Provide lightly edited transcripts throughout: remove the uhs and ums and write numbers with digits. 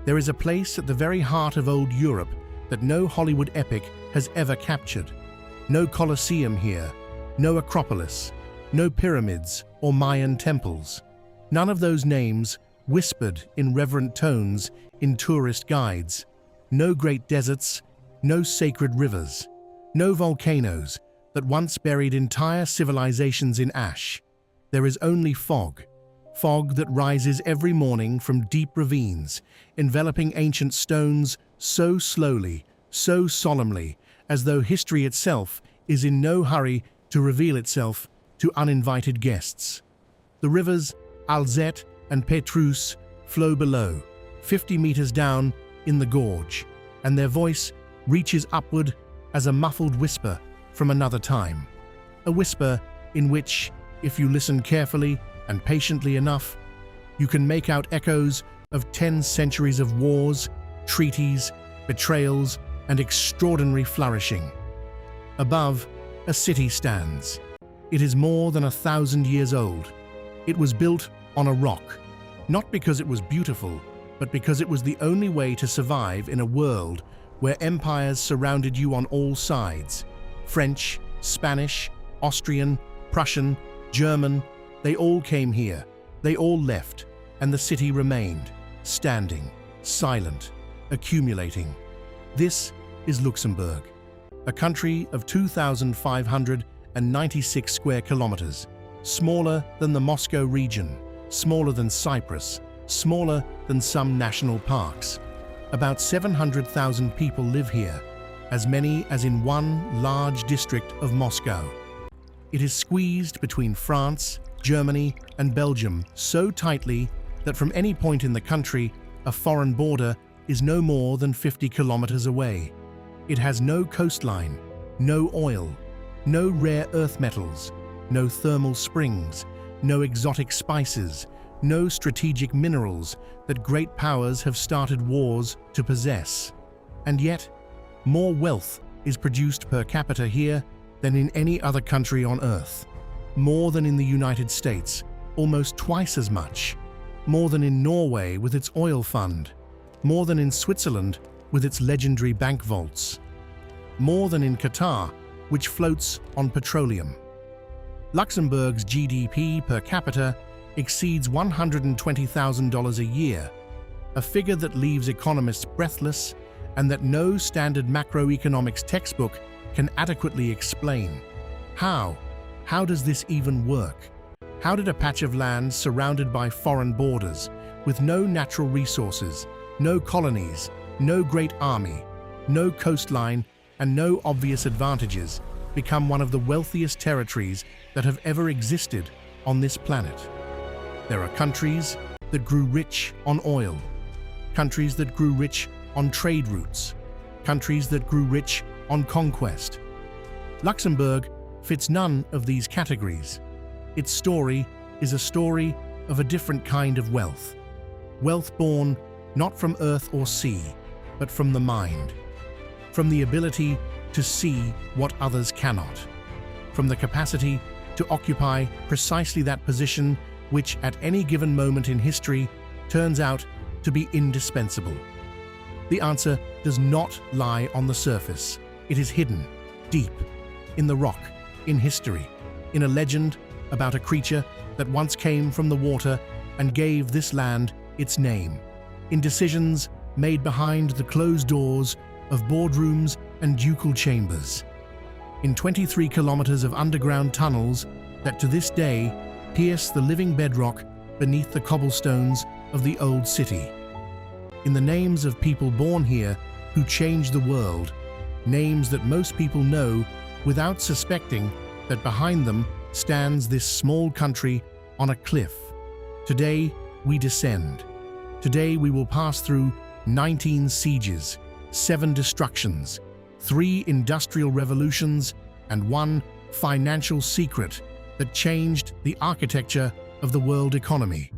There is a place at the very heart of old Europe that no Hollywood epic has ever captured. No Colosseum here, no Acropolis, no pyramids or Mayan temples. None of those names whispered in reverent tones in tourist guides. No great deserts, no sacred rivers, no volcanoes that once buried entire civilizations in ash. There is only fog. Fog that rises every morning from deep ravines, enveloping ancient stones so slowly, so solemnly, as though history itself is in no hurry to reveal itself to uninvited guests. The rivers Alzette and Petrus flow below, 50 meters down in the gorge, and their voice reaches upward as a muffled whisper from another time. A whisper in which, if you listen carefully and patiently enough, you can make out echoes of 10 centuries of wars, treaties, betrayals, and extraordinary flourishing. Above, a city stands. It is more than 1,000 years old. It was built on a rock, not because it was beautiful, but because it was the only way to survive in a world where empires surrounded you on all sides. French, Spanish, Austrian, Prussian, German, they all came here, they all left, and the city remained, standing, silent, accumulating. This is Luxembourg, a country of 2,596 square kilometers, smaller than the Moscow region, smaller than Cyprus, smaller than some national parks. About 700,000 people live here, as many as in one large district of Moscow. It is squeezed between France, Germany, and Belgium so tightly that from any point in the country, a foreign border is no more than 50 kilometers away. It has no coastline, no oil, no rare earth metals, no thermal springs, no exotic spices, no strategic minerals that great powers have started wars to possess. And yet, more wealth is produced per capita here than in any other country on Earth. More than in the United States, almost twice as much. More than in Norway with its oil fund. More than in Switzerland with its legendary bank vaults. More than in Qatar, which floats on petroleum. Luxembourg's GDP per capita exceeds $120,000 a year, a figure that leaves economists breathless and that no standard macroeconomics textbook can adequately explain. How does this even work? How did a patch of land surrounded by foreign borders, with no natural resources, no colonies, no great army, no coastline, and no obvious advantages, become one of the wealthiest territories that have ever existed on this planet? There are countries that grew rich on oil, countries that grew rich on trade routes, countries that grew rich on conquest. Luxembourg fits none of these categories. Its story is a story of a different kind of wealth. Wealth born not from earth or sea, but from the mind. From the ability to see what others cannot. From the capacity to occupy precisely that position which at any given moment in history turns out to be indispensable. The answer does not lie on the surface. It is hidden, deep, in the rock, in history, in a legend about a creature that once came from the water and gave this land its name, in decisions made behind the closed doors of boardrooms and ducal chambers, in 23 kilometers of underground tunnels that to this day pierce the living bedrock beneath the cobblestones of the old city, in the names of people born here who changed the world, names that most people know without suspecting that behind them stands this small country on a cliff. Today, we descend. Today, we will pass through 19 sieges, 7 destructions, 3 industrial revolutions, and 1 financial secret that changed the architecture of the world economy.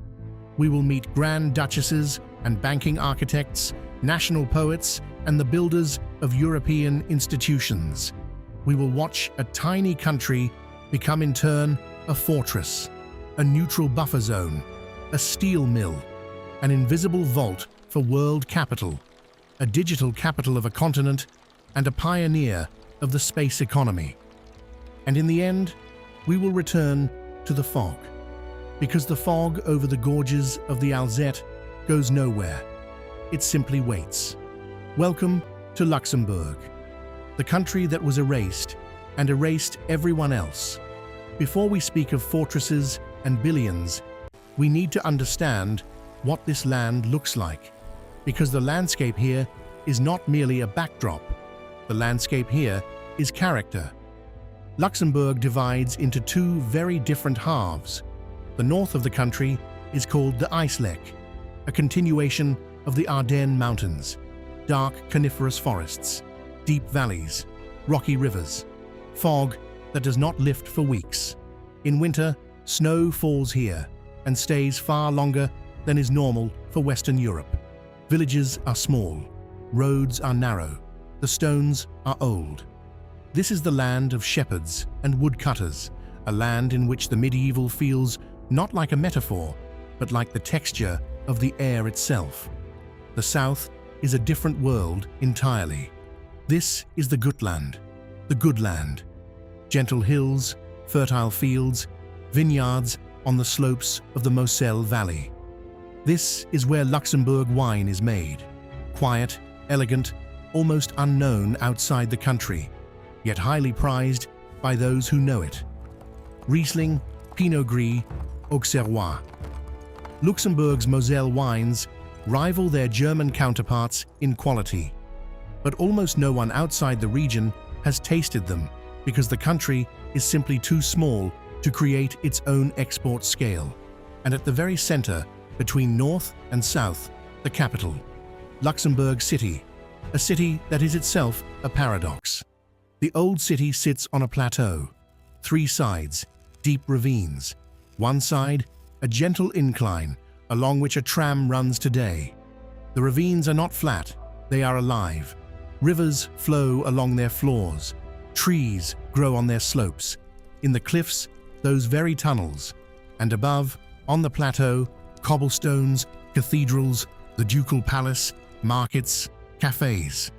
We will meet grand duchesses and banking architects, national poets, and the builders of European institutions. We will watch a tiny country become in turn a fortress, a neutral buffer zone, a steel mill, an invisible vault for world capital, a digital capital of a continent, and a pioneer of the space economy. And in the end, we will return to the fog, because the fog over the gorges of the Alzette goes nowhere. It simply waits. Welcome to Luxembourg, the country that was erased and erased everyone else. Before we speak of fortresses and billions, we need to understand what this land looks like, because the landscape here is not merely a backdrop. The landscape here is character. Luxembourg divides into two very different halves. The north of the country is called the Islek, a continuation of the Ardennes Mountains, dark coniferous forests, deep valleys, rocky rivers, fog that does not lift for weeks. In winter, snow falls here and stays far longer than is normal for Western Europe. Villages are small, roads are narrow, the stones are old. This is the land of shepherds and woodcutters, a land in which the medieval feels not like a metaphor, but like the texture of the air itself. The south is a different world entirely. This is the Gutland, the good land. Gentle hills, fertile fields, vineyards on the slopes of the Moselle Valley. This is where Luxembourg wine is made. Quiet, elegant, almost unknown outside the country, yet highly prized by those who know it. Riesling, Pinot Gris, Auxerrois. Luxembourg's Moselle wines rival their German counterparts in quality, but almost no one outside the region has tasted them because the country is simply too small to create its own export scale. And at the very center, between north and south, the capital, Luxembourg City, a city that is itself a paradox. The old city sits on a plateau, three sides, deep ravines. One side, a gentle incline along which a tram runs today. The ravines are not flat, they are alive. Rivers flow along their floors. Trees grow on their slopes. In the cliffs, those very tunnels. And above, on the plateau, cobblestones, cathedrals, the ducal palace, markets, cafes.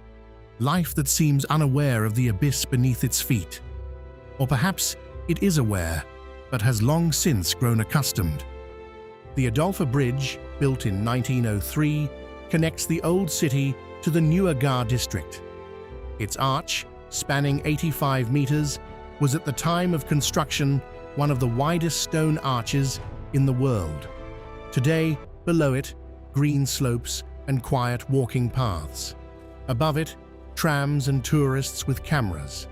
Life that seems unaware of the abyss beneath its feet. Or perhaps it is aware, but has long since grown accustomed. The Adolphe Bridge, built in 1903, connects the old city to the newer Gare district. Its arch, spanning 85 meters, was at the time of construction one of the widest stone arches in the world. Today, below it, green slopes and quiet walking paths. Above it, trams and tourists with cameras.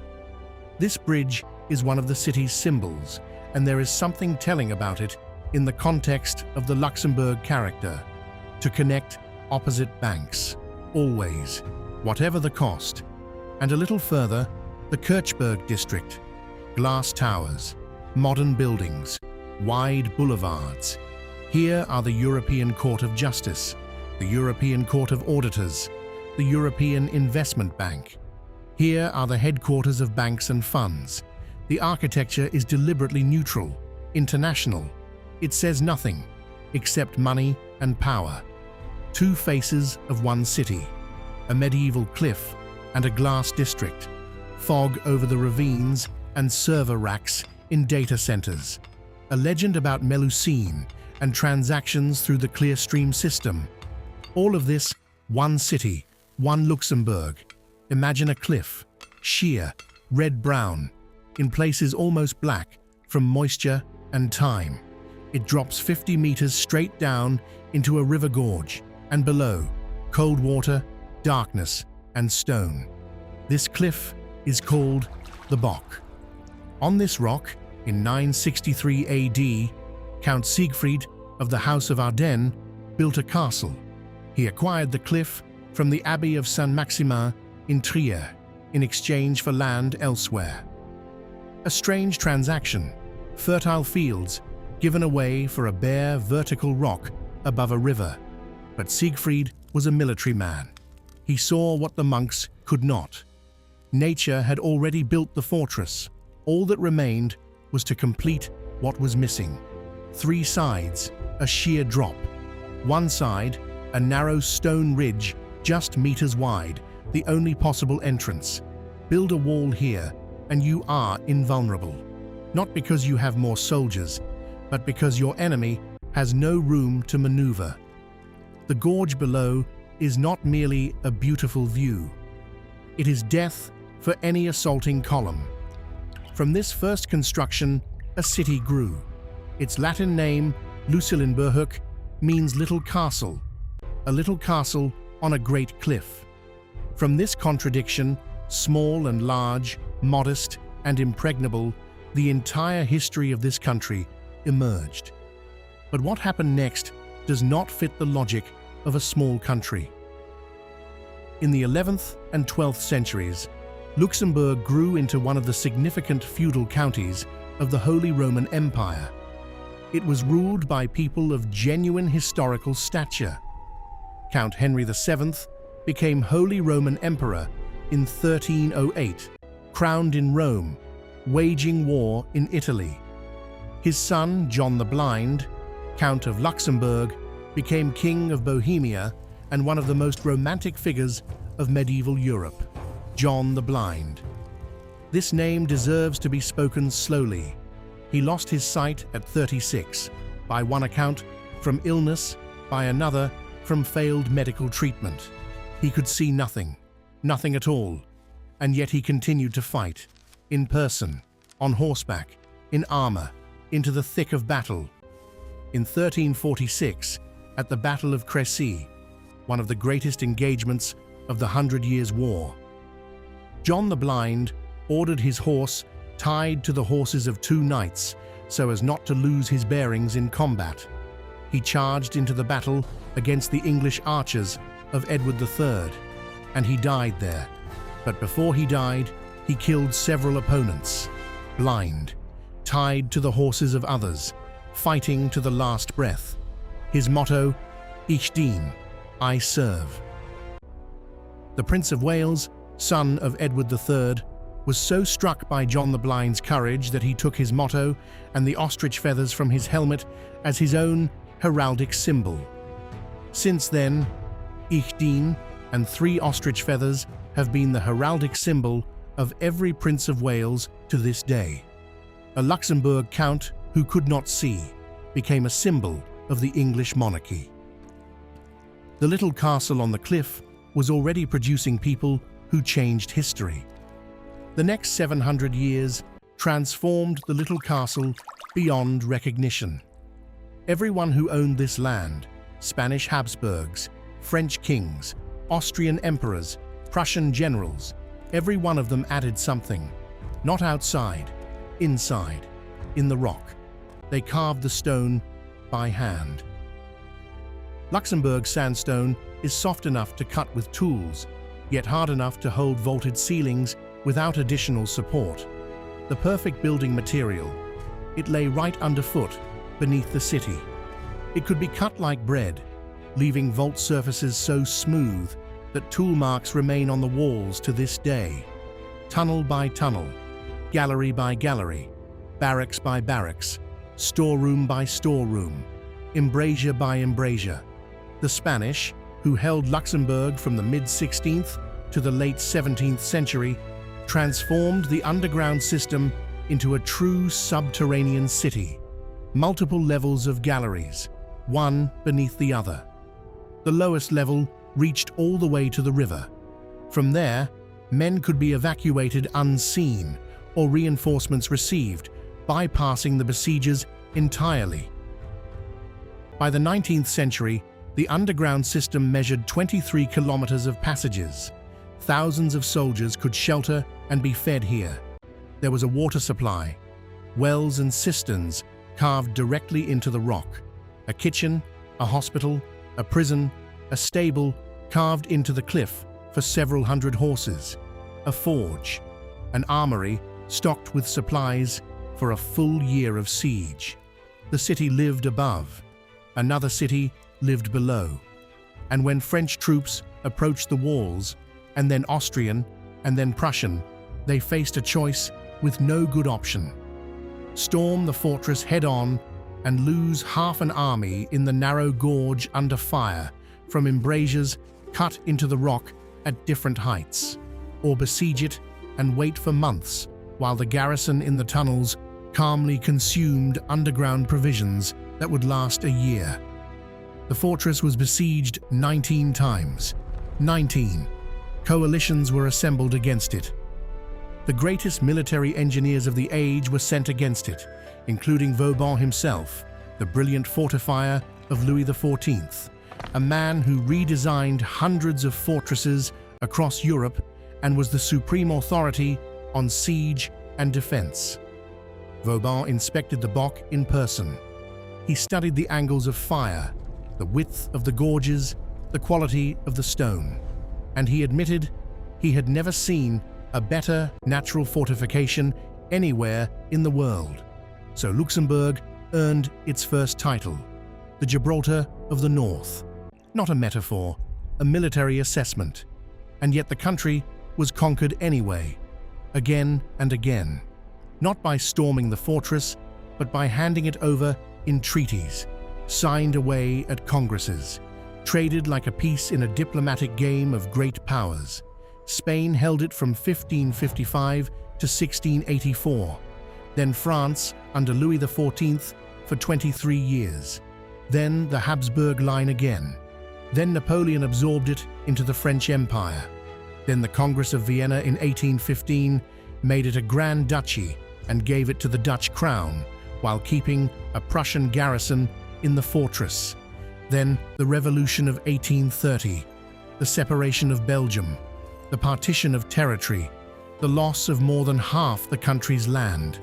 This bridge is one of the city's symbols, and there is something telling about it in the context of the Luxembourg character. To connect opposite banks, always, whatever the cost. And a little further, the Kirchberg district. Glass towers, modern buildings, wide boulevards. Here are the European Court of Justice, the European Court of Auditors, the European Investment Bank. Here are the headquarters of banks and funds. The architecture is deliberately neutral, international. It says nothing, except money and power. Two faces of one city, a medieval cliff and a glass district, fog over the ravines and server racks in data centers, a legend about Melusine and transactions through the Clearstream system. All of this, one city, one Luxembourg. Imagine a cliff, sheer, red-brown, in places almost black from moisture and time. It drops 50 meters straight down into a river gorge, and below, cold water, darkness, and stone. This cliff is called the Bock. On this rock, in 963 AD, Count Siegfried of the House of Ardennes built a castle. He acquired the cliff from the Abbey of Saint-Maximin in Trier in exchange for land elsewhere. A strange transaction, fertile fields given away for a bare vertical rock above a river. But Siegfried was a military man. He saw what the monks could not. Nature had already built the fortress. All that remained was to complete what was missing. Three sides, a sheer drop. One side, a narrow stone ridge just meters wide, the only possible entrance. Build a wall here, and you are invulnerable. Not because you have more soldiers, but because your enemy has no room to maneuver. The gorge below is not merely a beautiful view. It is death for any assaulting column. From this first construction, a city grew. Its Latin name, Luxembourg, means little castle, a little castle on a great cliff. From this contradiction, small and large, modest and impregnable, the entire history of this country emerged. But what happened next does not fit the logic of a small country. In the 11th and 12th centuries, Luxembourg grew into one of the significant feudal counties of the Holy Roman Empire. It was ruled by people of genuine historical stature. Count Henry VII became Holy Roman Emperor in 1308, crowned in Rome, waging war in Italy. His son, John the Blind, Count of Luxembourg, became King of Bohemia and one of the most romantic figures of medieval Europe, John the Blind. This name deserves to be spoken slowly. He lost his sight at 36, by one account from illness, by another from failed medical treatment. He could see nothing, nothing at all, and yet he continued to fight, in person, on horseback, in armor, into the thick of battle. In 1346, at the Battle of Crécy, one of the greatest engagements of the 100 Years' War, John the Blind ordered his horse tied to the horses of two knights so as not to lose his bearings in combat. He charged into the battle against the English archers of Edward III, and he died there. But before he died, he killed several opponents, blind, tied to the horses of others, fighting to the last breath. His motto, Ich dien, I serve. The Prince of Wales, son of Edward III, was so struck by John the Blind's courage that he took his motto and the ostrich feathers from his helmet as his own heraldic symbol. Since then, Ich dien and 3 ostrich feathers have been the heraldic symbol of every Prince of Wales to this day. A Luxembourg count who could not see became a symbol of the English monarchy. The little castle on the cliff was already producing people who changed history. The next 700 years transformed the little castle beyond recognition. Everyone who owned this land, Spanish Habsburgs, French kings, Austrian emperors, Prussian generals, every one of them added something. Not outside, inside, in the rock. They carved the stone by hand. Luxembourg sandstone is soft enough to cut with tools, yet hard enough to hold vaulted ceilings without additional support. The perfect building material. It lay right underfoot, beneath the city. It could be cut like bread, leaving vault surfaces so smooth that tool marks remain on the walls to this day. Tunnel by tunnel, gallery by gallery, barracks by barracks, storeroom by storeroom, embrasure by embrasure. The Spanish, who held Luxembourg from the mid-16th to the late 17th century, transformed the underground system into a true subterranean city. Multiple levels of galleries, one beneath the other. The lowest level reached all the way to the river. From there, men could be evacuated unseen or reinforcements received, bypassing the besiegers entirely. By the 19th century, the underground system measured 23 kilometers of passages. Thousands of soldiers could shelter and be fed here. There was a water supply, wells and cisterns carved directly into the rock, a kitchen, a hospital, a prison, a stable carved into the cliff for several hundred horses, a forge, an armory stocked with supplies for a full year of siege. The city lived above. Another city lived below. And when French troops approached the walls, and then Austrian, and then Prussian, they faced a choice with no good option. Storm the fortress head-on and lose half an army in the narrow gorge under fire from embrasures cut into the rock at different heights, or besiege it and wait for months while the garrison in the tunnels calmly consumed underground provisions that would last a year. The fortress was besieged 19 times. 19 coalitions were assembled against it. The greatest military engineers of the age were sent against it, including Vauban himself, the brilliant fortifier of Louis XIV, a man who redesigned hundreds of fortresses across Europe and was the supreme authority on siege and defense. Vauban inspected the Bock in person. He studied the angles of fire, the width of the gorges, the quality of the stone, and he admitted he had never seen a better natural fortification anywhere in the world. So Luxembourg earned its first title, the Gibraltar of the North. Not a metaphor, a military assessment. And yet the country was conquered anyway, again and again, not by storming the fortress, but by handing it over in treaties, signed away at congresses, traded like a piece in a diplomatic game of great powers. Spain held it from 1555 to 1684, then France under Louis XIV for 23 years, then the Habsburg line again, then Napoleon absorbed it into the French Empire, then the Congress of Vienna in 1815 made it a Grand Duchy and gave it to the Dutch crown, while keeping a Prussian garrison in the fortress. Then the Revolution of 1830, the separation of Belgium, the partition of territory, the loss of more than half the country's land.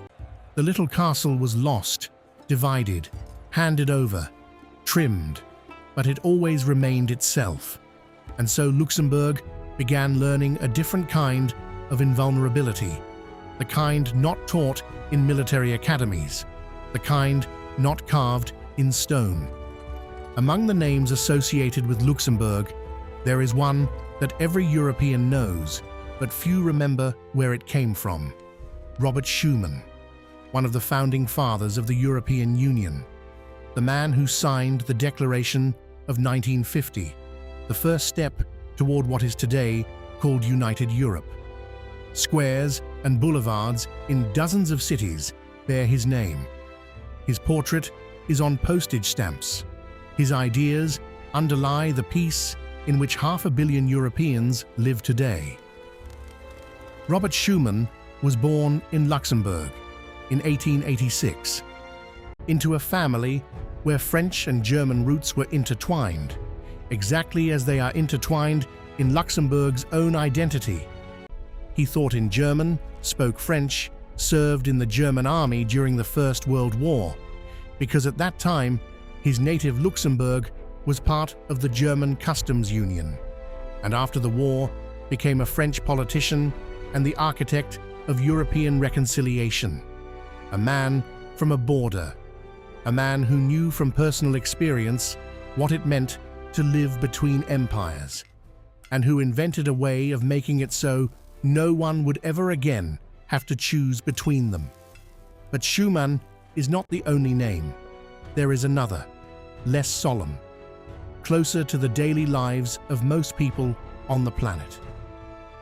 The little castle was lost, divided, handed over, trimmed, but it always remained itself. And so Luxembourg began learning a different kind of invulnerability, the kind not taught in military academies, the kind not carved in stone. Among the names associated with Luxembourg, there is one that every European knows, but few remember where it came from. Robert Schuman, one of the founding fathers of the European Union, the man who signed the Declaration of 1950, the first step toward what is today called United Europe. Squares and boulevards in dozens of cities bear his name. His portrait is on postage stamps. His ideas underlie the peace in which 500 million Europeans live today. Robert Schuman was born in Luxembourg in 1886, into a family where French and German roots were intertwined, exactly as they are intertwined in Luxembourg's own identity. He thought in German, spoke French, served in the German army during the First World War, because at that time, his native Luxembourg was part of the German Customs Union, and after the war became a French politician and the architect of European reconciliation. A man from a border, a man who knew from personal experience what it meant to live between empires, and who invented a way of making it so no one would ever again have to choose between them. But Schuman is not the only name. There is another, less solemn, closer to the daily lives of most people on the planet.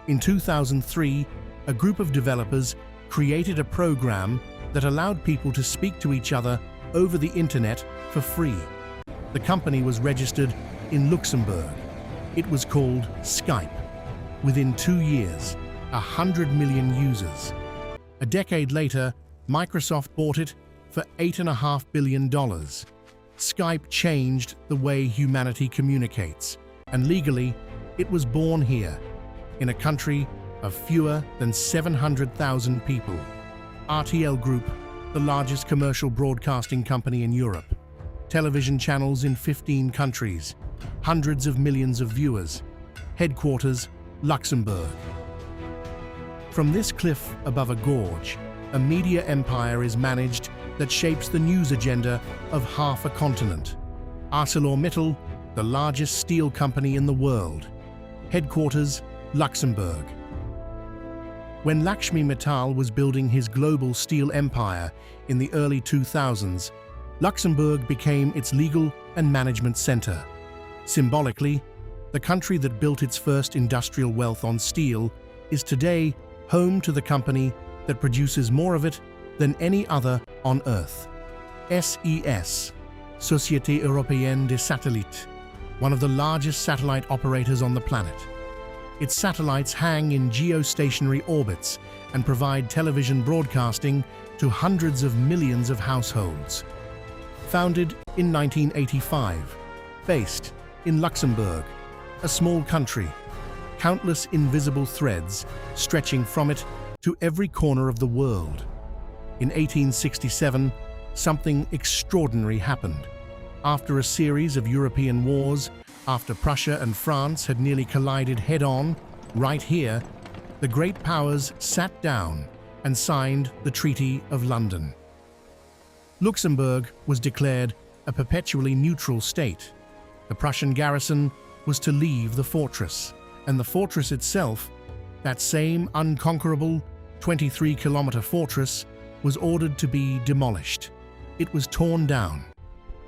In 2003, a group of developers created a program that allowed people to speak to each other over the internet for free. The company was registered in Luxembourg. It was called Skype. Within 2 years, 100 million users. A decade later, Microsoft bought it for $8.5 billion. Skype changed the way humanity communicates, and legally, it was born here, in a country of fewer than 700,000 people. RTL Group, the largest commercial broadcasting company in Europe. Television channels in 15 countries, hundreds of millions of viewers. Headquarters, Luxembourg. From this cliff above a gorge, a media empire is managed that shapes the news agenda of half a continent. ArcelorMittal, the largest steel company in the world. Headquarters, Luxembourg. When Lakshmi Mittal was building his global steel empire in the early 2000s, Luxembourg became its legal and management center. Symbolically, the country that built its first industrial wealth on steel is today home to the company that produces more of it than any other on Earth. SES, Société Européenne des Satellites, one of the largest satellite operators on the planet. Its satellites hang in geostationary orbits and provide television broadcasting to hundreds of millions of households. Founded in 1985, based in Luxembourg, a small country, countless invisible threads stretching from it to every corner of the world. In 1867, something extraordinary happened. After a series of European wars, after Prussia and France had nearly collided head-on, right here, the great powers sat down and signed the Treaty of London. Luxembourg was declared a perpetually neutral state. The Prussian garrison was to leave the fortress, and the fortress itself, that same unconquerable 23-kilometer fortress, was ordered to be demolished. It was torn down.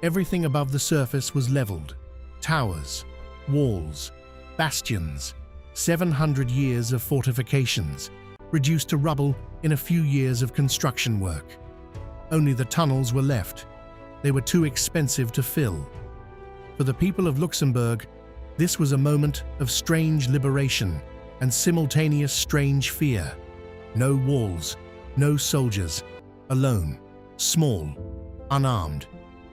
Everything above the surface was leveled. Towers, walls, bastions, 700 years of fortifications, reduced to rubble in a few years of construction work. Only the tunnels were left. They were too expensive to fill. For the people of Luxembourg, this was a moment of strange liberation and simultaneous strange fear. No walls, no soldiers, alone, small, unarmed,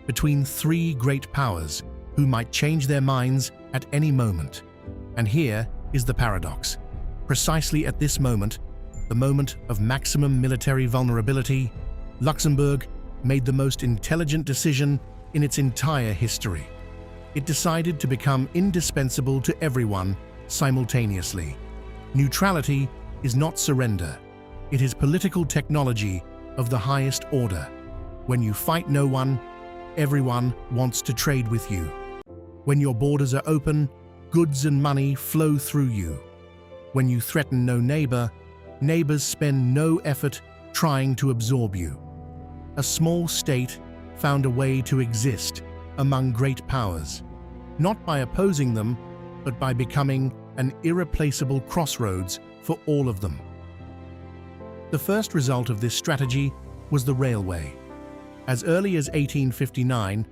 between three great powers who might change their minds at any moment. And here is the paradox. Precisely at this moment, the moment of maximum military vulnerability, Luxembourg made the most intelligent decision in its entire history. It decided to become indispensable to everyone simultaneously. Neutrality is not surrender. It is political technology of the highest order. When you fight no one, everyone wants to trade with you. When your borders are open, goods and money flow through you. When you threaten no neighbor, neighbors spend no effort trying to absorb you. A small state found a way to exist among great powers, not by opposing them, but by becoming an irreplaceable crossroads for all of them. The first result of this strategy was the railway. As early as 1859,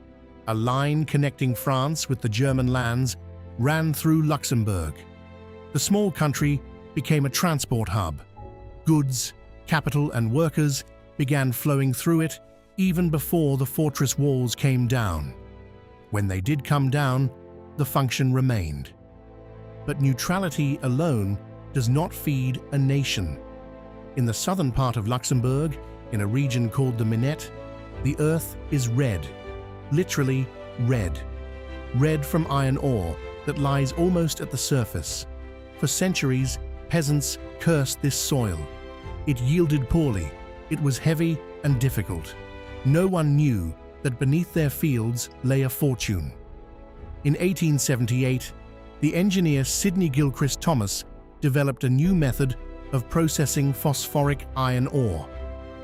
a line connecting France with the German lands ran through Luxembourg. The small country became a transport hub. Goods, capital, and workers began flowing through it even before the fortress walls came down. When they did come down, the function remained. But neutrality alone does not feed a nation. In the southern part of Luxembourg, in a region called the Minette, the earth is red, literally red. Red from iron ore that lies almost at the surface. For centuries, peasants cursed this soil. It yielded poorly, it was heavy and difficult. No one knew that beneath their fields lay a fortune. In 1878, the engineer Sidney Gilchrist Thomas developed a new method of processing phosphoric iron ore,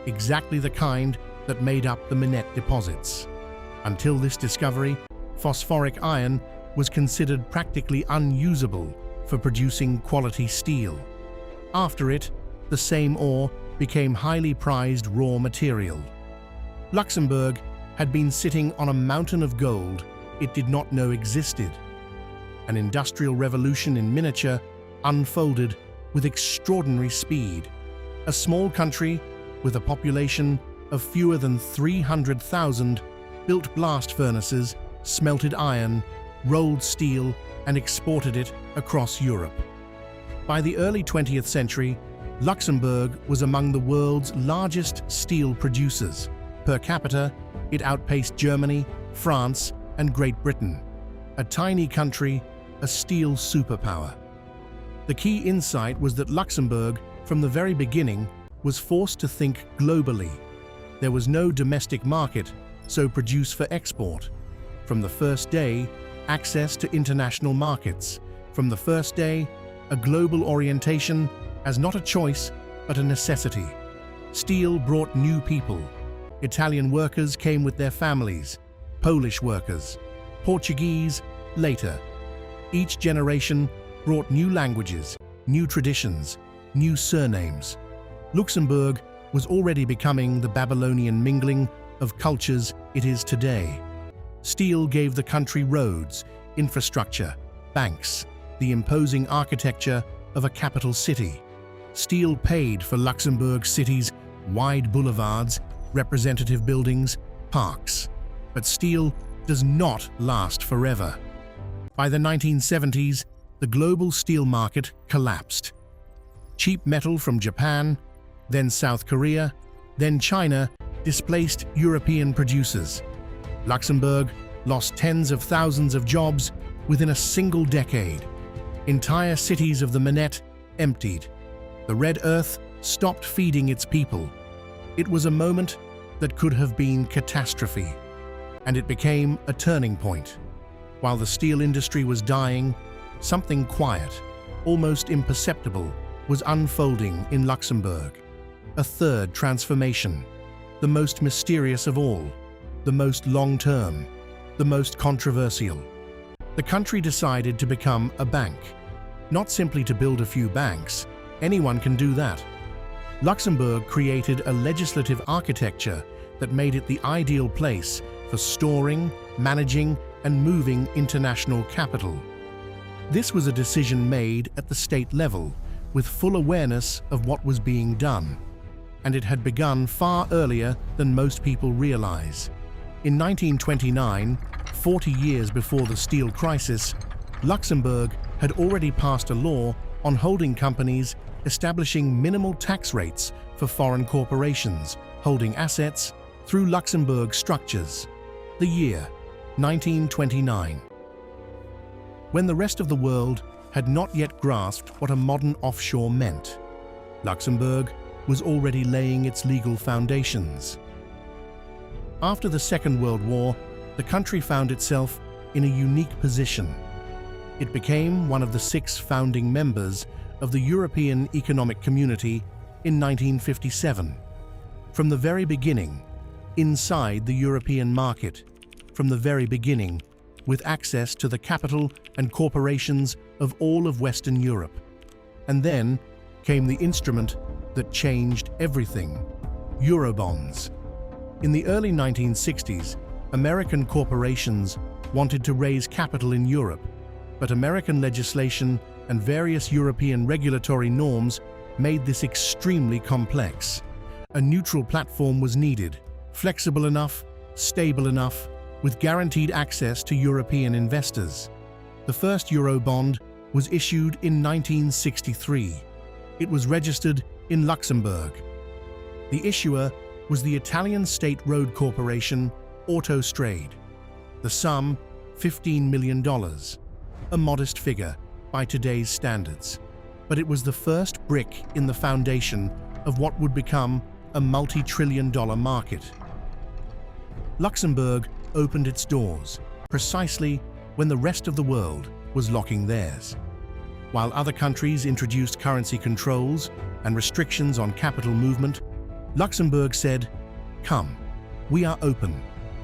exactly the kind that made up the Minette deposits. Until this discovery, phosphoric iron was considered practically unusable for producing quality steel. After it, the same ore became highly prized raw material. Luxembourg had been sitting on a mountain of gold it did not know existed. An industrial revolution in miniature unfolded with extraordinary speed. A small country with a population of fewer than 300,000 built blast furnaces, smelted iron, rolled steel, and exported it across Europe. By the early 20th century, Luxembourg was among the world's largest steel producers. Per capita, it outpaced Germany, France, and Great Britain. A tiny country, a steel superpower. The key insight was that Luxembourg, from the very beginning, was forced to think globally. There was no domestic market, so produce for export. From the first day, access to international markets. From the first day, a global orientation as not a choice, but a necessity. Steel brought new people. Italian workers came with their families, Polish workers, Portuguese, later. Each generation brought new languages, new traditions, new surnames. Luxembourg was already becoming the Babylonian mingling of cultures it is today. Steel gave the country roads, infrastructure, banks, the imposing architecture of a capital city. Steel paid for Luxembourg City's wide boulevards, representative buildings, parks. But steel does not last forever. By the 1970s, the global steel market collapsed. Cheap metal from Japan, then South Korea, then China displaced European producers. Luxembourg lost tens of thousands of jobs within a single decade. Entire cities of the Minette emptied. The Red Earth stopped feeding its people. It was a moment that could have been catastrophe, and it became a turning point. While the steel industry was dying, something quiet, almost imperceptible, was unfolding in Luxembourg. A third transformation, the most mysterious of all, the most long-term, the most controversial. The country decided to become a bank, not simply to build a few banks. Anyone can do that. Luxembourg created a legislative architecture that made it the ideal place for storing, managing, and moving international capital. This was a decision made at the state level, with full awareness of what was being done, and it had begun far earlier than most people realize. In 1929, 40 years before the steel crisis, Luxembourg had already passed a law on holding companies establishing minimal tax rates for foreign corporations holding assets through Luxembourg structures. The year 1929. When the rest of the world had not yet grasped what a modern offshore meant, Luxembourg was already laying its legal foundations. After the Second World War, the country found itself in a unique position. It became one of the 6 founding members of the European Economic Community in 1957. From the very beginning, inside the European market, from the very beginning, with access to the capital and corporations of all of Western Europe. And then came the instrument that changed everything: Eurobonds. In the early 1960s, American corporations wanted to raise capital in Europe, but American legislation and various European regulatory norms made this extremely complex. A neutral platform was needed, flexible enough, stable enough, with guaranteed access to European investors. The first Eurobond was issued in 1963. It was registered in Luxembourg. The issuer was the Italian State Road Corporation, Autostrade. The sum, $15 million, a modest figure by today's standards. But it was the first brick in the foundation of what would become a multi-trillion-dollar market. Luxembourg opened its doors precisely when the rest of the world was locking theirs. While other countries introduced currency controls and restrictions on capital movement, Luxembourg said, "Come, we are open,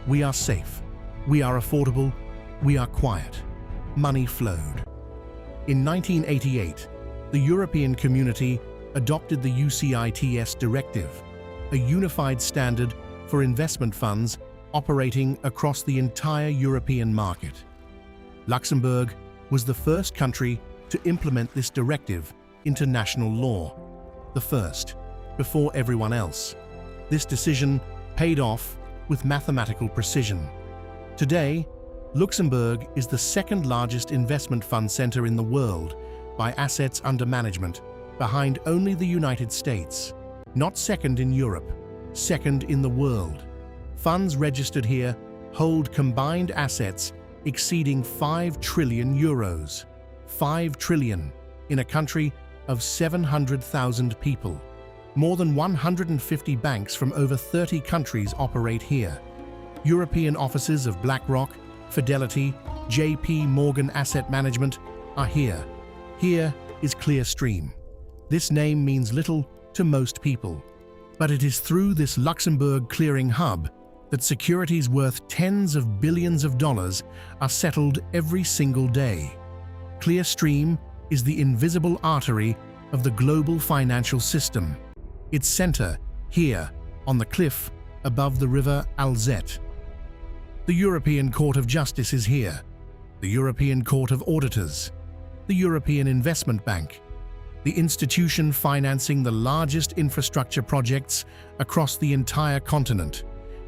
we are safe, we are affordable, we are quiet." Money flowed. In 1988, the European Community adopted the UCITS Directive, a unified standard for investment funds operating across the entire European market. Luxembourg was the first country to implement this directive into national law, the first, before everyone else. This decision paid off with mathematical precision. Today, Luxembourg is the second largest investment fund center in the world by assets under management, behind only the United States. Not second in Europe, second in the world. Funds registered here hold combined assets exceeding 5 trillion euros. 5 trillion in a country of 700,000 people. More than 150 banks from over 30 countries operate here. European offices of BlackRock, Fidelity, JP Morgan Asset Management are here. Here is Clearstream. This name means little to most people, but it is through this Luxembourg clearing hub that securities worth tens of billions of dollars are settled every single day. Clearstream is the invisible artery of the global financial system. Its center, here, on the cliff above the river Alzette. The European Court of Justice is here, the European Court of Auditors, the European Investment Bank, the institution financing the largest infrastructure projects across the entire continent,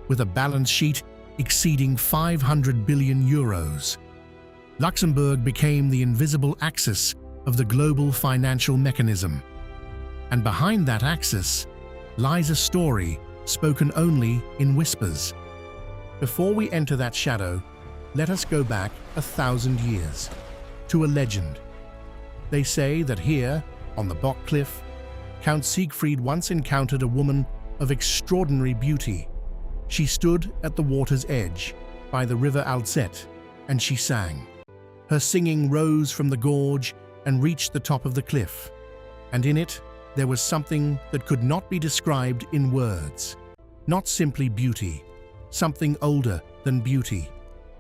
with a balance sheet exceeding 500 billion euros. Luxembourg became the invisible axis of the global financial mechanism. And behind that axis lies a story spoken only in whispers. Before we enter that shadow, let us go back 1,000 years, to a legend. They say that here, on the Bock Cliff, Count Siegfried once encountered a woman of extraordinary beauty. She stood at the water's edge, by the river Alzette, and she sang. Her singing rose from the gorge and reached the top of the cliff, and in it there was something that could not be described in words. Not simply beauty, something older than beauty,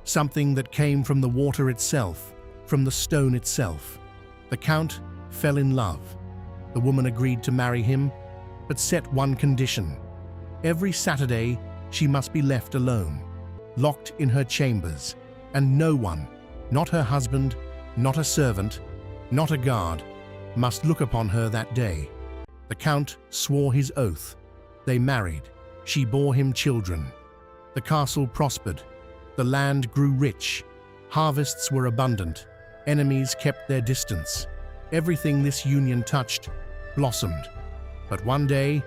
something that came from the water itself, from the stone itself. The Count fell in love. The woman agreed to marry him, but set one condition. Every Saturday, she must be left alone, locked in her chambers, and no one, not her husband, not a servant, not a guard, must look upon her that day. The Count swore his oath. They married. She bore him children. The castle prospered. The land grew rich. Harvests were abundant. Enemies kept their distance. Everything this union touched blossomed. But one day,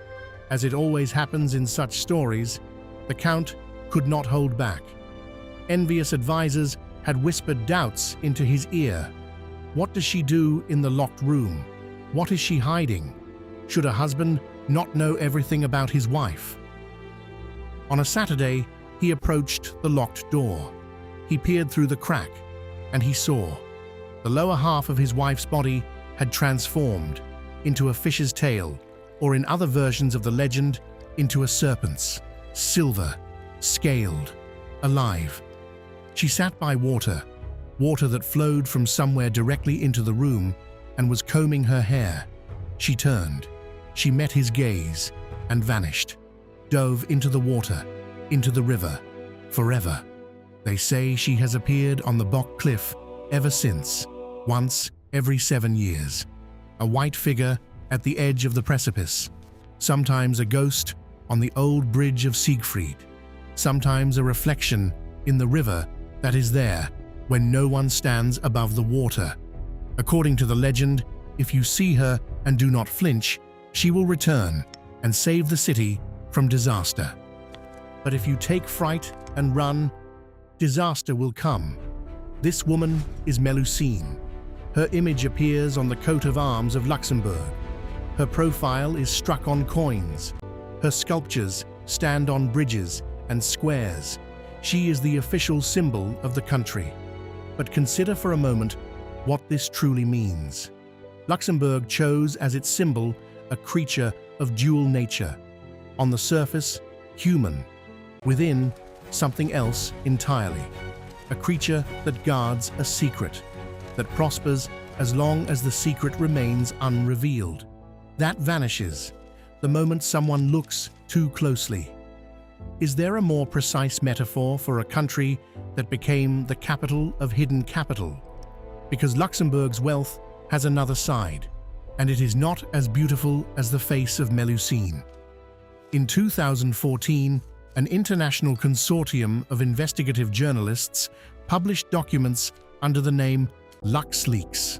as it always happens in such stories, the Count could not hold back. Envious advisors had whispered doubts into his ear. What does she do in the locked room? What is she hiding? Should a husband not know everything about his wife? On a Saturday, he approached the locked door. He peered through the crack, and he saw. The lower half of his wife's body had transformed into a fish's tail, or in other versions of the legend, into a serpent's, silver, scaled, alive. She sat by water that flowed from somewhere directly into the room, and was combing her hair. She turned. She met his gaze and vanished, dove into the water, into the river, forever. They say she has appeared on the Bock Cliff ever since, once every 7 years. A white figure at the edge of the precipice, sometimes a ghost on the old bridge of Siegfried, sometimes a reflection in the river that is there when no one stands above the water. According to the legend, if you see her and do not flinch, she will return and save the city from disaster. But if you take fright and run, disaster will come. This woman is Melusine. Her image appears on the coat of arms of Luxembourg. Her profile is struck on coins. Her sculptures stand on bridges and squares. She is the official symbol of the country. But consider for a moment what this truly means. Luxembourg chose as its symbol a creature of dual nature. On the surface, human. Within, something else entirely. A creature that guards a secret, that prospers as long as the secret remains unrevealed. That vanishes the moment someone looks too closely. Is there a more precise metaphor for a country that became the capital of hidden capital? Because Luxembourg's wealth has another side, and it is not as beautiful as the face of Melusine. In 2014, an international consortium of investigative journalists published documents under the name LuxLeaks.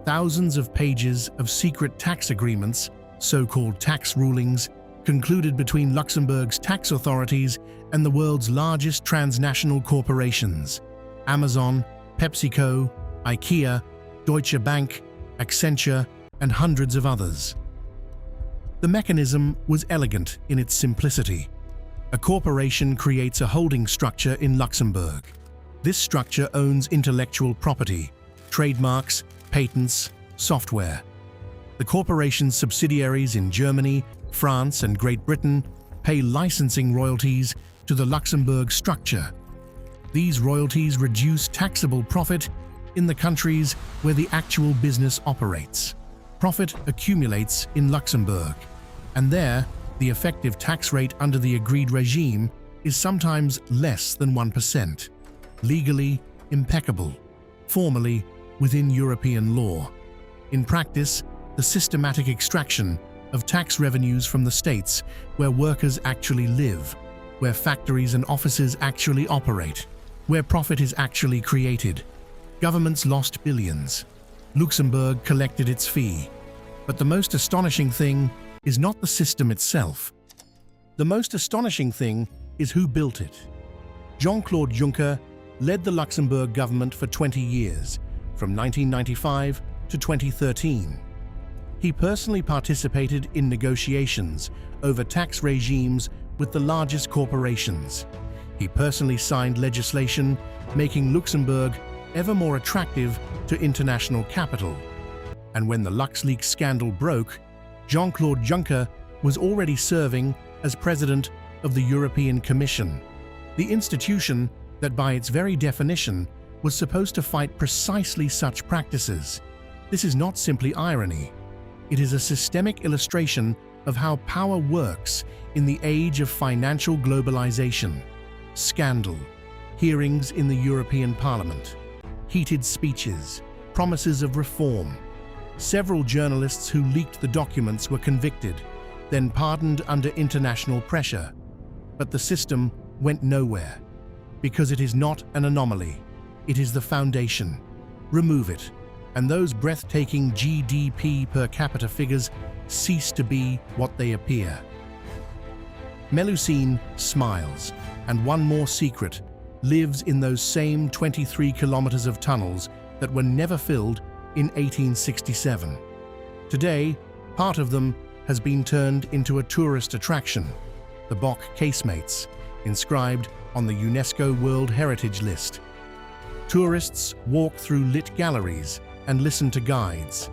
Thousands of pages of secret tax agreements, so-called tax rulings, concluded between Luxembourg's tax authorities and the world's largest transnational corporations: Amazon, PepsiCo, IKEA, Deutsche Bank, Accenture, and hundreds of others. The mechanism was elegant in its simplicity. A corporation creates a holding structure in Luxembourg. This structure owns intellectual property, trademarks, patents, software. The corporation's subsidiaries in Germany, France, and Great Britain pay licensing royalties to the Luxembourg structure. These royalties reduce taxable profit in the countries where the actual business operates. Profit accumulates in Luxembourg, and there, the effective tax rate under the agreed regime is sometimes less than 1%. Legally impeccable, formally within European law. In practice, the systematic extraction of tax revenues from the states where workers actually live, where factories and offices actually operate, where profit is actually created. Governments lost billions. Luxembourg collected its fee. But the most astonishing thing is not the system itself. The most astonishing thing is who built it. Jean-Claude Juncker led the Luxembourg government for 20 years, from 1995 to 2013. He personally participated in negotiations over tax regimes with the largest corporations. He personally signed legislation making Luxembourg ever more attractive to international capital. And when the LuxLeaks scandal broke, Jean-Claude Juncker was already serving as president of the European Commission, the institution that by its very definition was supposed to fight precisely such practices. This is not simply irony. It is a systemic illustration of how power works in the age of financial globalization. Scandal, hearings in the European Parliament, heated speeches, promises of reform. Several journalists who leaked the documents were convicted, then pardoned under international pressure. But the system went nowhere, because it is not an anomaly. It is the foundation. Remove it, and those breathtaking GDP per capita figures cease to be what they appear. Melusine smiles, and one more secret lives in those same 23 kilometers of tunnels that were never filled in 1867. Today, part of them has been turned into a tourist attraction, the Bock casemates, inscribed on the UNESCO World Heritage List. Tourists walk through lit galleries and listen to guides.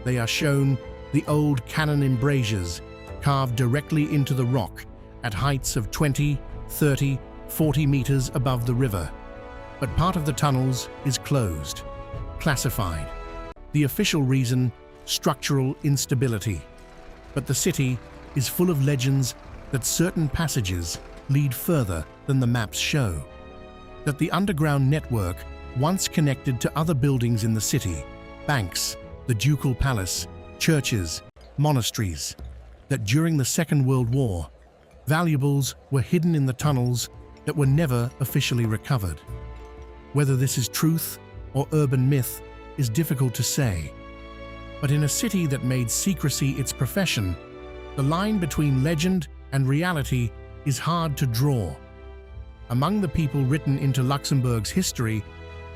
They are shown the old cannon embrasures carved directly into the rock at heights of 20, 30, 40 meters above the river. But part of the tunnels is closed, classified. The official reason, structural instability. But the city is full of legends that certain passages lead further than the maps show. That the underground network once connected to other buildings in the city, banks, the ducal palace, churches, monasteries. That during the Second World War, valuables were hidden in the tunnels that were never officially recovered. Whether this is truth or urban myth is difficult to say. But in a city that made secrecy its profession, the line between legend and reality is hard to draw. Among the people written into Luxembourg's history,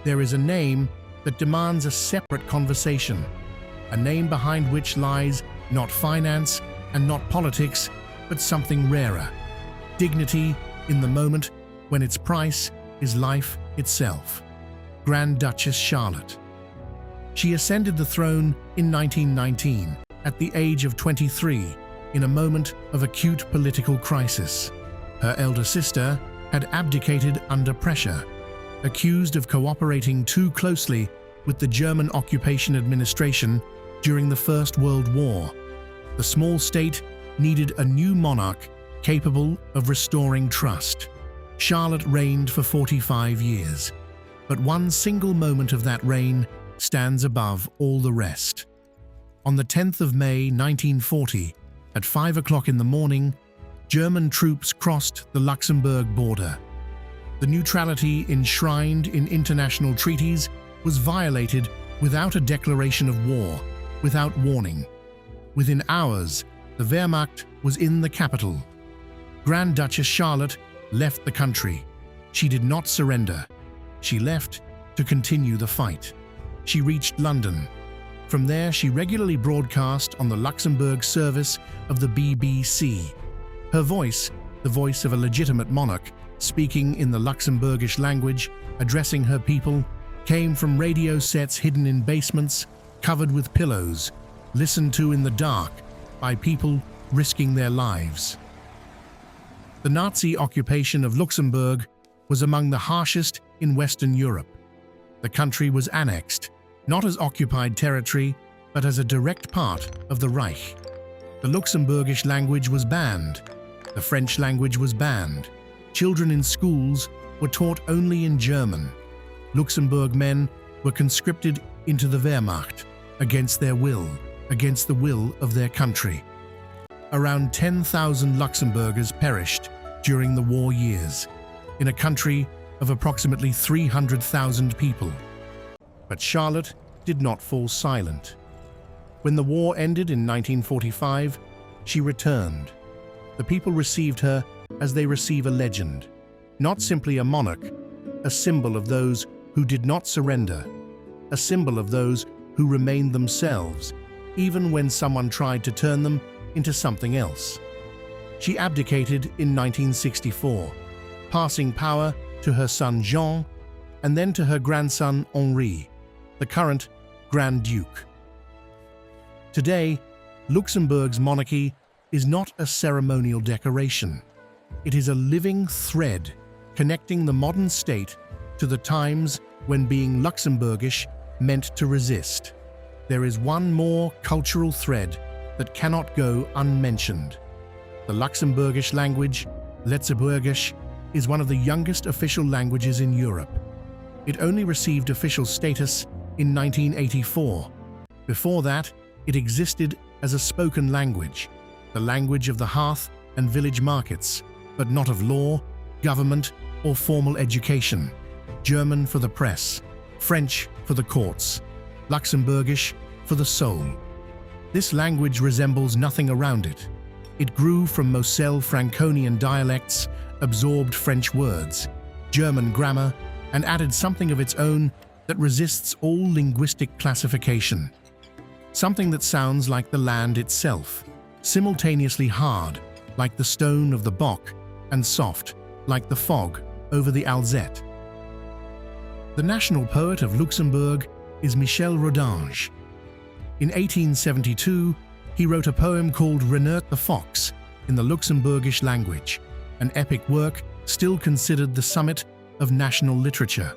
there is a name that demands a separate conversation, a name behind which lies not finance and not politics, but something rarer, dignity in the moment when its price is life itself. Grand Duchess Charlotte. She ascended the throne in 1919, at the age of 23, in a moment of acute political crisis. Her elder sister had abdicated under pressure, accused of cooperating too closely with the German occupation administration during the First World War. The small state needed a new monarch capable of restoring trust. Charlotte reigned for 45 years, but one single moment of that reign stands above all the rest. On the 10th of May 1940, at 5 o'clock in the morning, German troops crossed the Luxembourg border. The neutrality enshrined in international treaties was violated without a declaration of war, without warning. Within hours, the Wehrmacht was in the capital. Grand Duchess Charlotte left the country. She did not surrender. She left to continue the fight. She reached London. From there, she regularly broadcast on the Luxembourg service of the BBC. Her voice, the voice of a legitimate monarch, speaking in the Luxembourgish language, addressing her people, came from radio sets hidden in basements, covered with pillows, listened to in the dark by people risking their lives. The Nazi occupation of Luxembourg was among the harshest in Western Europe. The country was annexed, not as occupied territory, but as a direct part of the Reich. The Luxembourgish language was banned. The French language was banned. Children in schools were taught only in German. Luxembourg men were conscripted into the Wehrmacht against their will, against the will of their country. Around 10,000 Luxembourgers perished during the war years, in a country of approximately 300,000 people. But Charlotte did not fall silent. When the war ended in 1945, she returned. The people received her as they receive a legend, not simply a monarch, a symbol of those who did not surrender, a symbol of those who remained themselves, even when someone tried to turn them into something else. She abdicated in 1964, passing power to her son Jean and then to her grandson Henri, the current Grand Duke. Today, Luxembourg's monarchy is not a ceremonial decoration. It is a living thread connecting the modern state to the times when being Luxembourgish meant to resist. There is one more cultural thread that cannot go unmentioned. The Luxembourgish language, Letzeburgisch, is one of the youngest official languages in Europe. It only received official status in 1984. Before that, it existed as a spoken language, the language of the hearth and village markets, but not of law, government, or formal education. German for the press, French for the courts, Luxembourgish for the soul. This language resembles nothing around it. It grew from Moselle Franconian dialects, absorbed French words, German grammar, and added something of its own that resists all linguistic classification. Something that sounds like the land itself, simultaneously hard, like the stone of the Bock, and soft, like the fog over the Alzette. The national poet of Luxembourg is Michel Rodange. In 1872, he wrote a poem called Renert the Fox in the Luxembourgish language, an epic work still considered the summit of national literature.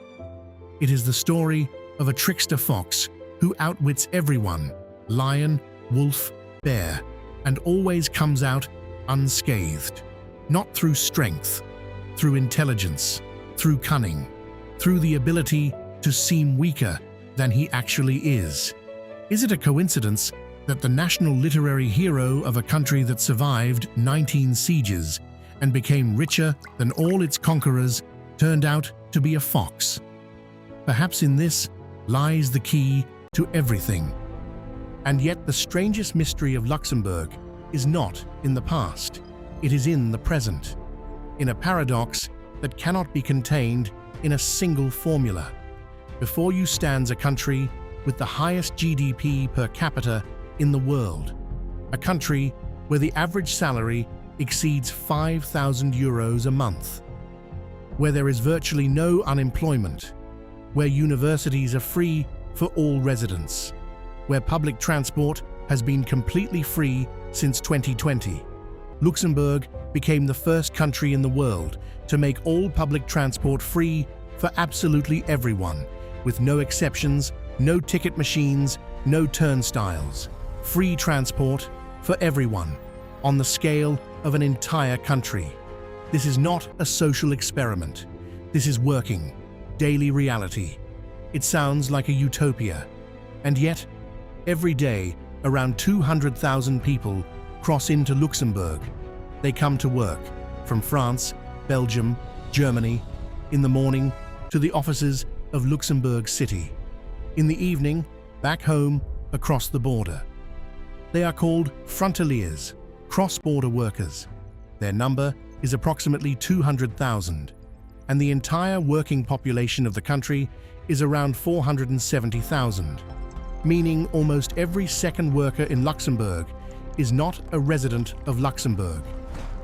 It is the story of a trickster fox who outwits everyone, lion, wolf, bear, and always comes out unscathed, not through strength, through intelligence, through cunning, through the ability to seem weaker than he actually is. Is it a coincidence that the national literary hero of a country that survived 19 sieges and became richer than all its conquerors turned out to be a fox? Perhaps in this lies the key to everything. And yet the strangest mystery of Luxembourg is not in the past, it is in the present, in a paradox that cannot be contained in a single formula. Before you stands a country with the highest GDP per capita in the world, a country where the average salary exceeds 5,000 euros a month, where there is virtually no unemployment, where universities are free for all residents, where public transport has been completely free since 2020. Luxembourg became the first country in the world to make all public transport free for absolutely everyone, with no exceptions, no ticket machines, no turnstiles. Free transport for everyone, on the scale of an entire country. This is not a social experiment. This is working, daily reality. It sounds like a utopia. And yet, every day, around 200,000 people cross into Luxembourg. They come to work from France, Belgium, Germany, in the morning to the offices of Luxembourg City. In the evening, back home across the border. They are called frontaliers, cross-border workers. Their number is approximately 200,000, and the entire working population of the country is around 470,000, meaning almost every second worker in Luxembourg is not a resident of Luxembourg.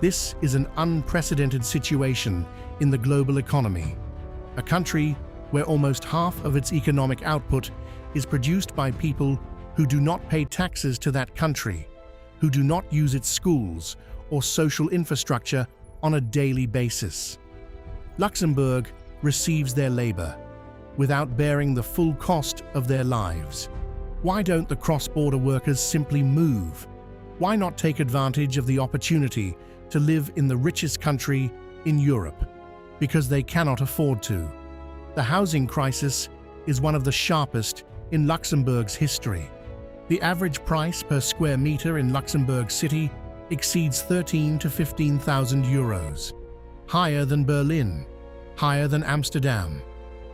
This is an unprecedented situation in the global economy, a country where almost half of its economic output is produced by people who do not pay taxes to that country, who do not use its schools or social infrastructure on a daily basis. Luxembourg receives their labor without bearing the full cost of their lives. Why don't the cross-border workers simply move? Why not take advantage of the opportunity to live in the richest country in Europe? Because they cannot afford to. The housing crisis is one of the sharpest in Luxembourg's history. The average price per square meter in Luxembourg City exceeds 13,000 to 15,000 euros, higher than Berlin, higher than Amsterdam,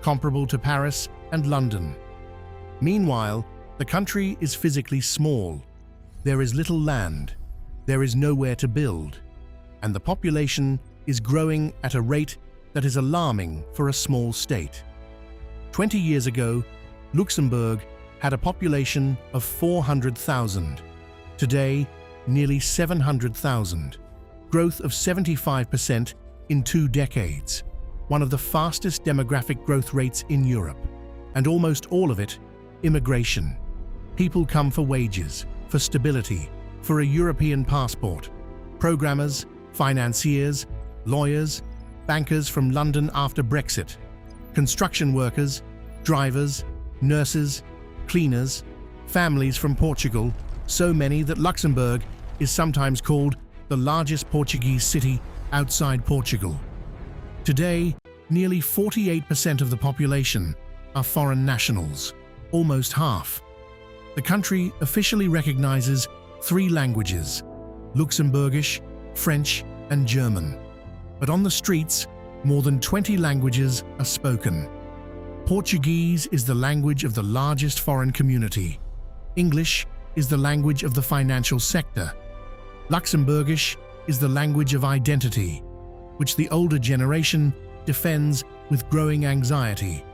comparable to Paris and London. Meanwhile, the country is physically small. There is little land, there is nowhere to build, and the population is growing at a rate that is alarming for a small state. 20 years ago, Luxembourg had a population of 400,000. Today, nearly 700,000. Growth of 75% in 2 decades. One of the fastest demographic growth rates in Europe. And almost all of it, immigration. People come for wages, for stability, for a European passport. Programmers, financiers, lawyers, bankers from London after Brexit. Construction workers, drivers, nurses, cleaners, families from Portugal, so many that Luxembourg is sometimes called the largest Portuguese city outside Portugal. Today, nearly 48% of the population are foreign nationals, almost half. The country officially recognizes 3 languages, Luxembourgish, French, and German. But on the streets, more than 20 languages are spoken. Portuguese is the language of the largest foreign community. English is the language of the financial sector. Luxembourgish is the language of identity, which the older generation defends with growing anxiety.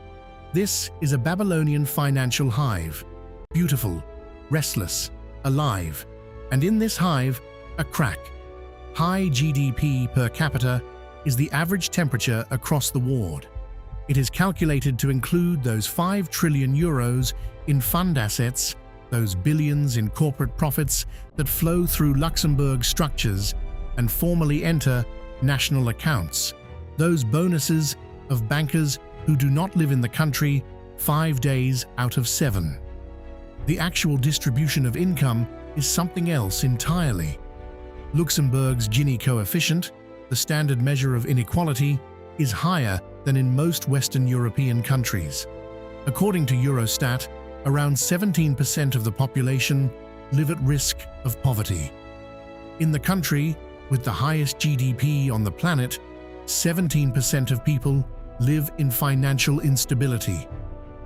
This is a Babylonian financial hive, beautiful, restless, alive, and in this hive, a crack. High GDP per capita is the average temperature across the ward. It is calculated to include those 5 trillion euros in fund assets, those billions in corporate profits that flow through Luxembourg structures and formally enter national accounts, those bonuses of bankers who do not live in the country 5 days out of 7. The actual distribution of income is something else entirely. Luxembourg's Gini coefficient, the standard measure of inequality, is higher than in most Western European countries. According to Eurostat, around 17% of the population live at risk of poverty. In the country with the highest GDP on the planet, 17% of people live in financial instability.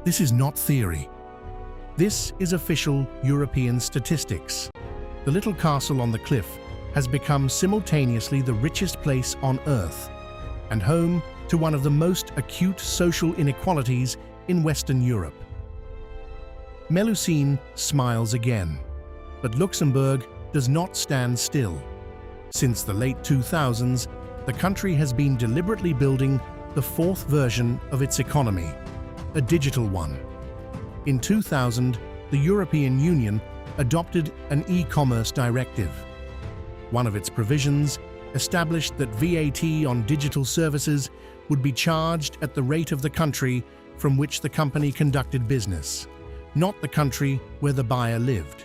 This is not theory. This is official European statistics. The little castle on the cliff has become simultaneously the richest place on Earth and home to one of the most acute social inequalities in Western Europe. Melusine smiles again, but Luxembourg does not stand still. Since the late 2000s, the country has been deliberately building the 4th version of its economy, a digital one. In 2000, the European Union adopted an e-commerce directive. One of its provisions established that VAT on digital services would be charged at the rate of the country from which the company conducted business, not the country where the buyer lived.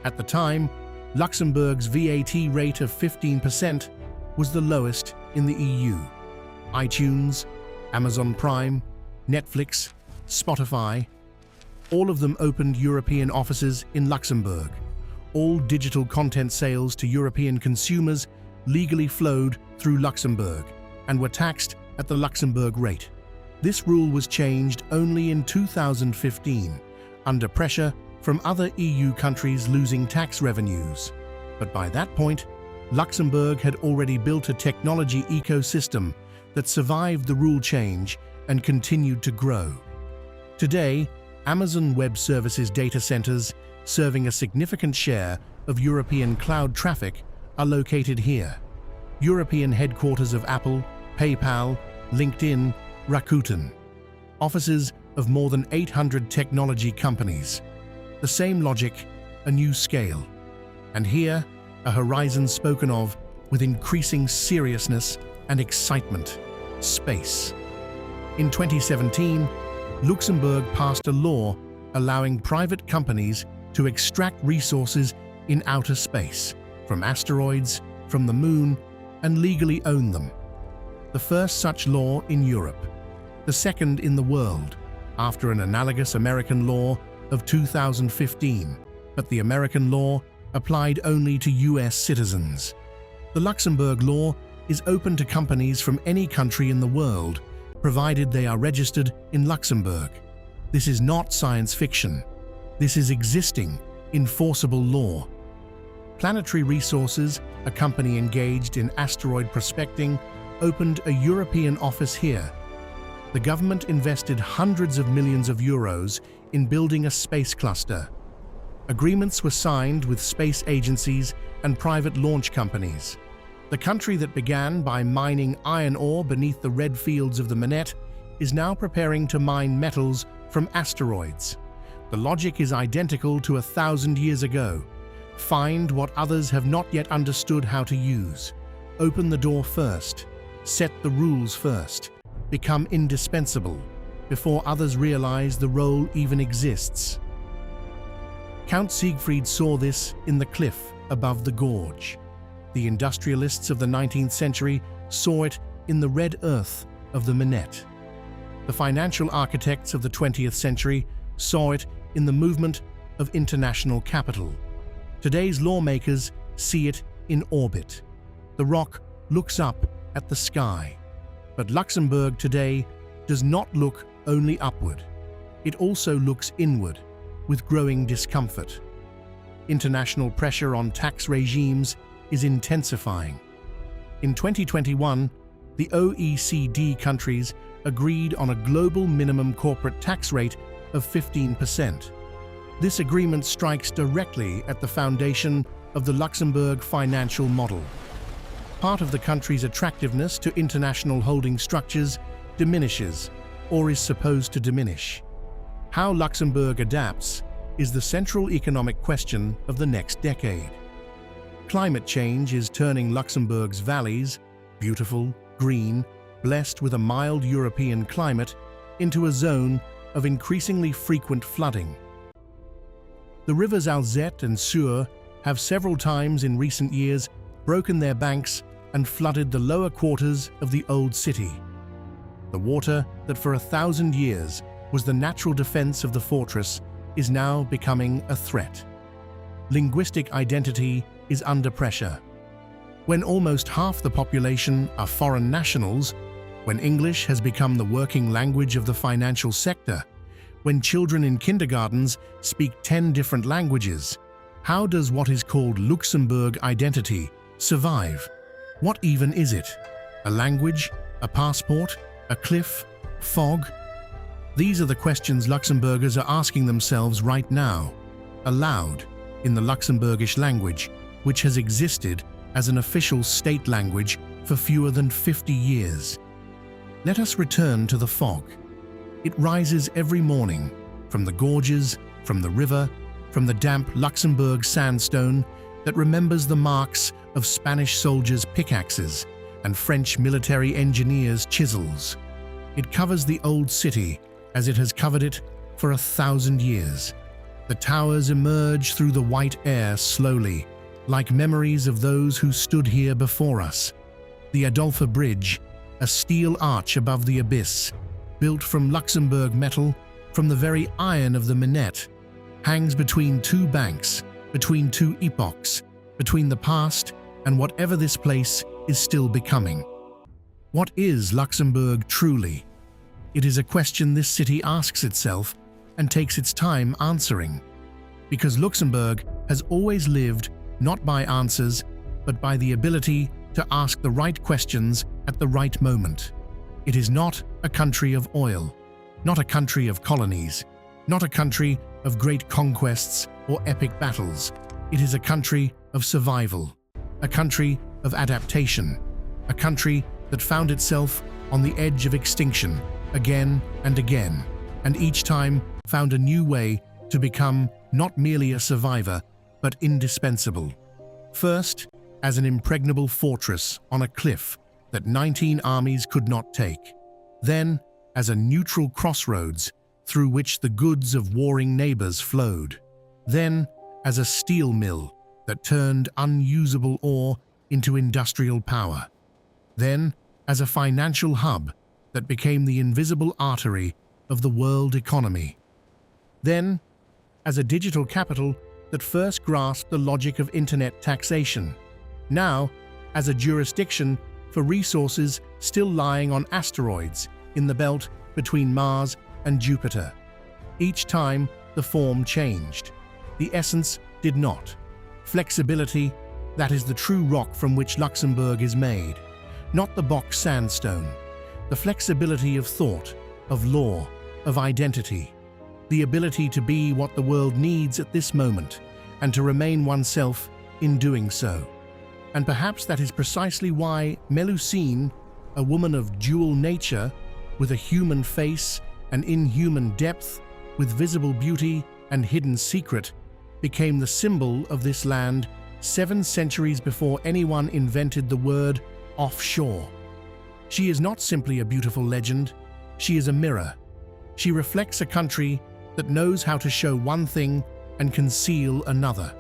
At the time, Luxembourg's VAT rate of 15% was the lowest in the EU. iTunes, Amazon Prime, Netflix, Spotify, all of them opened European offices in Luxembourg. All digital content sales to European consumers legally flowed through Luxembourg and were taxed at the Luxembourg rate. This rule was changed only in 2015, under pressure from other EU countries losing tax revenues. But by that point, Luxembourg had already built a technology ecosystem that survived the rule change and continued to grow. Today, Amazon Web Services data centers, serving a significant share of European cloud traffic, are located here. European headquarters of Apple, PayPal, LinkedIn, Rakuten. Offices of more than 800 technology companies. The same logic, a new scale. And here, a horizon spoken of with increasing seriousness and excitement: space. In 2017, Luxembourg passed a law allowing private companies to extract resources in outer space, from asteroids, from the moon, and legally own them. The first such law in Europe, the second in the world, after an analogous American law of 2015, but the American law applied only to US citizens. The Luxembourg law is open to companies from any country in the world, provided they are registered in Luxembourg. This is not science fiction. This is existing, enforceable law. Planetary Resources, a company engaged in asteroid prospecting, opened a European office here. The government invested hundreds of millions of euros in building a space cluster. Agreements were signed with space agencies and private launch companies. The country that began by mining iron ore beneath the red fields of the Manette is now preparing to mine metals from asteroids. The logic is identical to 1,000 years ago. Find what others have not yet understood how to use. Open the door first. Set the rules first. Become indispensable before others realize the role even exists. Count Siegfried saw this in the cliff above the gorge. The industrialists of the 19th century saw it in the red earth of the Manette. The financial architects of the 20th century saw it in the movement of international capital. Today's lawmakers see it in orbit. The rock looks up at the sky. But Luxembourg today does not look only upward. It also looks inward, with growing discomfort. International pressure on tax regimes is intensifying. In 2021, the OECD countries agreed on a global minimum corporate tax rate of 15%. This agreement strikes directly at the foundation of the Luxembourg financial model. Part of the country's attractiveness to international holding structures diminishes, or is supposed to diminish. How Luxembourg adapts is the central economic question of the next decade. Climate change is turning Luxembourg's valleys, beautiful, green, blessed with a mild European climate, into a zone of increasingly frequent flooding. The rivers Alzette and Sûre have several times in recent years broken their banks and flooded the lower quarters of the old city. The water that for 1,000 years was the natural defense of the fortress is now becoming a threat. Linguistic identity is under pressure. When almost half the population are foreign nationals, when English has become the working language of the financial sector, when children in kindergartens speak 10 different languages, how does what is called Luxembourg identity survive? What even is it? A language? A passport? A cliff? Fog? These are the questions Luxembourgers are asking themselves right now, aloud, in the Luxembourgish language, which has existed as an official state language for fewer than 50 years. Let us return to the fog. It rises every morning, from the gorges, from the river, from the damp Luxembourg sandstone that remembers the marks of Spanish soldiers' pickaxes and French military engineers' chisels. It covers the old city as it has covered it for 1,000 years. The towers emerge through the white air slowly, like memories of those who stood here before us. The Adolphe Bridge, a steel arch above the abyss, built from Luxembourg metal, from the very iron of the Manette, hangs between two banks, between two epochs, between the past and whatever this place is still becoming. What is Luxembourg truly? It is a question this city asks itself and takes its time answering. Because Luxembourg has always lived not by answers, but by the ability to ask the right questions at the right moment. It is not a country of oil, not a country of colonies, not a country of great conquests or epic battles. It is a country of survival, a country of adaptation, a country that found itself on the edge of extinction again and again, and each time found a new way to become not merely a survivor, but indispensable. First, as an impregnable fortress on a cliff that 19 armies could not take, then as a neutral crossroads through which the goods of warring neighbors flowed, then as a steel mill that turned unusable ore into industrial power, then as a financial hub that became the invisible artery of the world economy, then as a digital capital that first grasped the logic of internet taxation, now as a jurisdiction for resources still lying on asteroids in the belt between Mars and Jupiter. Each time, the form changed. The essence did not. Flexibility, that is the true rock from which Luxembourg is made, not the box sandstone. The flexibility of thought, of law, of identity. The ability to be what the world needs at this moment, and to remain oneself in doing so. And perhaps that is precisely why Melusine, a woman of dual nature, with a human face and inhuman depth, with visible beauty and hidden secret, became the symbol of this land 7 centuries before anyone invented the word offshore. She is not simply a beautiful legend, she is a mirror. She reflects a country that knows how to show one thing and conceal another.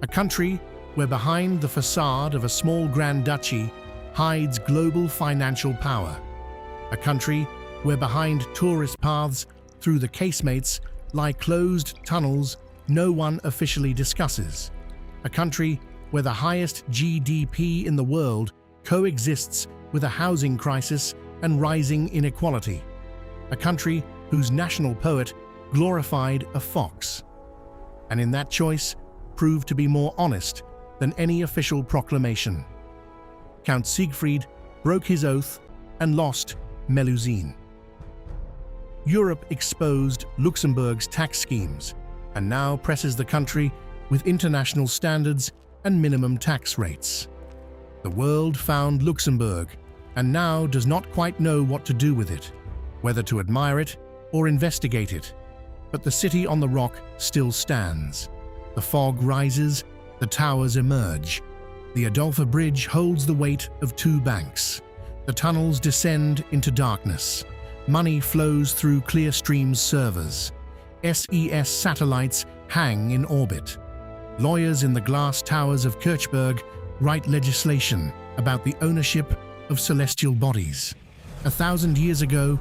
A country where behind the facade of a small grand duchy hides global financial power. A country where behind tourist paths through the casemates lie closed tunnels no one officially discusses. A country where the highest GDP in the world coexists with a housing crisis and rising inequality. A country whose national poet glorified a fox, and in that choice proved to be more honest than any official proclamation. Count Siegfried broke his oath and lost Melusine. Europe exposed Luxembourg's tax schemes and now presses the country with international standards and minimum tax rates. The world found Luxembourg and now does not quite know what to do with it, whether to admire it or investigate it. But the city on the rock still stands. The fog rises, the towers emerge. The Adolphe Bridge holds the weight of 2 banks. The tunnels descend into darkness. Money flows through Clearstream's servers. SES satellites hang in orbit. Lawyers in the glass towers of Kirchberg write legislation about the ownership of celestial bodies. 1,000 years ago,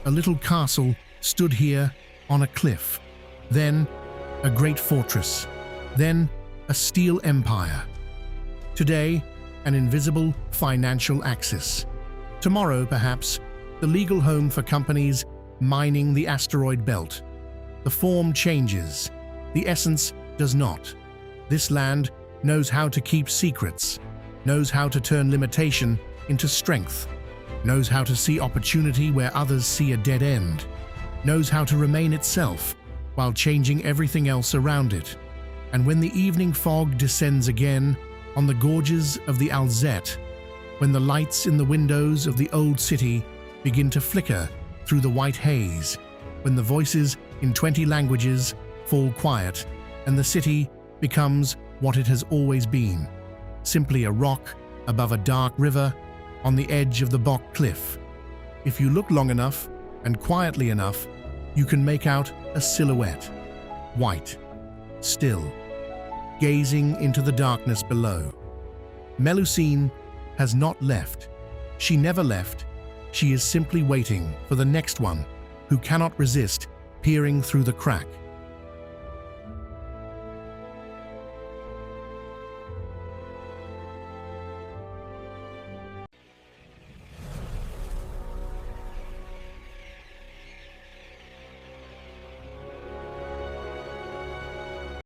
a little castle stood here on a cliff. Then, a great fortress. Then, a steel empire. Today, an invisible financial axis. Tomorrow, perhaps, the legal home for companies mining the asteroid belt. The form changes. The essence does not. This land knows how to keep secrets, knows how to turn limitation into strength, knows how to see opportunity where others see a dead end, knows how to remain itself while changing everything else around it. And when the evening fog descends again on the gorges of the Alzette, when the lights in the windows of the old city begin to flicker through the white haze, when the voices in 20 languages fall quiet and the city becomes what it has always been, simply a rock above a dark river on the edge of the Bock cliff. If you look long enough and quietly enough, you can make out a silhouette, white, still, gazing into the darkness below. Melusine has not left. She never left. She is simply waiting for the next one who cannot resist peering through the crack.